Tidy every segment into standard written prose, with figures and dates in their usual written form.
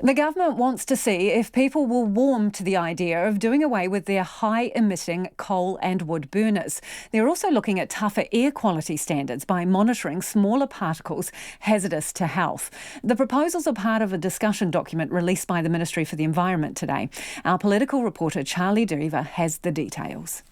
The government wants to see if people will warm to the idea of doing away with their high-emitting coal and wood burners. They're also looking at tougher air quality standards by monitoring smaller particles hazardous to health. The proposals are part of a discussion document released by the Ministry for the Environment today. Our political reporter Charlie Dreaver has the details.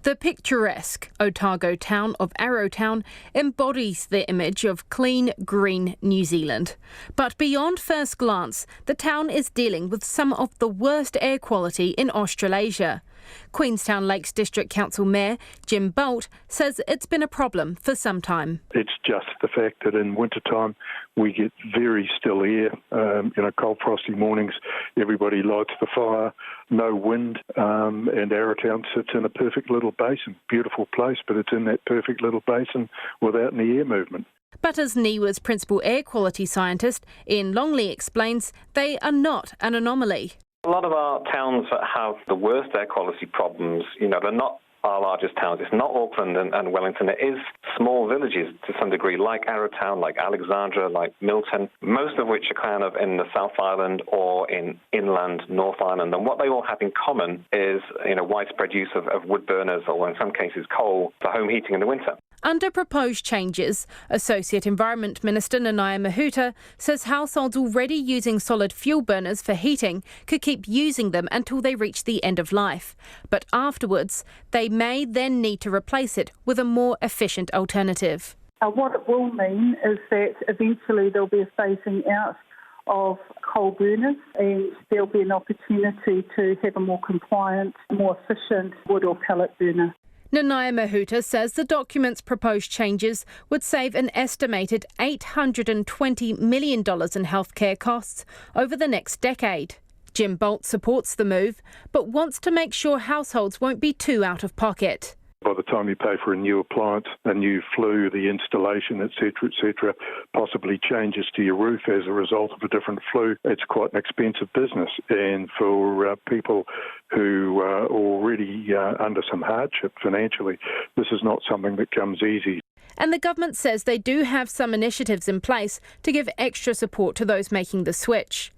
The picturesque Otago town of Arrowtown embodies the image of clean, green New Zealand. But beyond first glance, the town is dealing with some of the worst air quality in Australasia. Queenstown Lakes District Council Mayor Jim Govt says it's been a problem for some time. It's just the fact that in wintertime we get very still air, cold frosty mornings, everybody lights the fire, no wind, and Arrowtown sits in a perfect little basin. Beautiful place, but it's in that perfect little basin without any air movement. But as NIWA's principal air quality scientist Ian Longley explains, they are not an anomaly. A lot of our towns that have the worst air quality problems, they're not our largest towns. It's not Auckland and Wellington. It is small villages to some degree, like Arrowtown, like Alexandra, like Milton, most of which are kind of in the South Island or in inland North Island. And what they all have in common is, widespread use of wood burners or in some cases coal for home heating in the winter. Under proposed changes, Associate Environment Minister Nanaia Mahuta says households already using solid fuel burners for heating could keep using them until they reach the end of life. But afterwards, they may then need to replace it with a more efficient alternative. What it will mean is that eventually there'll be a phasing out of coal burners and there'll be an opportunity to have a more compliant, more efficient wood or pellet burner. Nanaia Mahuta says the document's proposed changes would save an estimated $820 million in healthcare costs over the next decade. Jim Govt supports the move, but wants to make sure households won't be too out of pocket. By the time you pay for a new appliance, a new flue, the installation, etc., possibly changes to your roof as a result of a different flue, it's quite an expensive business. And for people who are already under some hardship financially, this is not something that comes easy. And the government says they do have some initiatives in place to give extra support to those making the switch.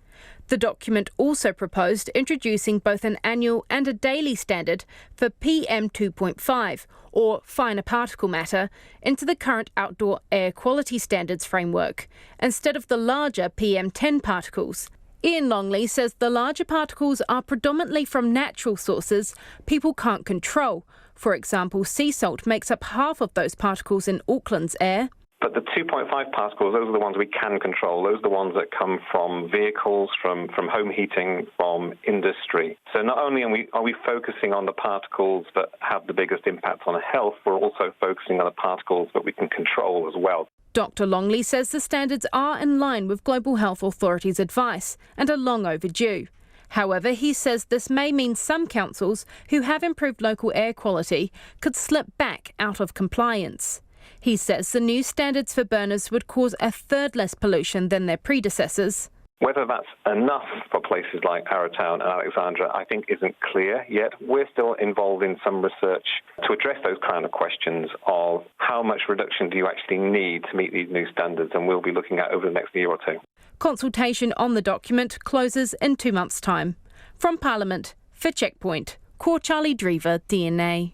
The document also proposed introducing both an annual and a daily standard for PM2.5, or finer particle matter, into the current outdoor air quality standards framework, instead of the larger PM10 particles. Ian Longley says the larger particles are predominantly from natural sources people can't control. For example, sea salt makes up half of those particles in Auckland's air. But the 2.5 particles, those are the ones we can control. Those are the ones that come from vehicles, from home heating, from industry. So not only are we focusing on the particles that have the biggest impact on health, we're also focusing on the particles that we can control as well. Dr. Longley says the standards are in line with Global Health Authority's advice and are long overdue. However, he says this may mean some councils who have improved local air quality could slip back out of compliance. He says the new standards for burners would cause a third less pollution than their predecessors. Whether that's enough for places like Arrowtown and Alexandra, I think isn't clear yet. We're still involved in some research to address those kind of questions of how much reduction do you actually need to meet these new standards, and we'll be looking at over the next year or two. Consultation on the document closes in 2 months' time. From Parliament, for Checkpoint, Charlie Dreaver, DNA.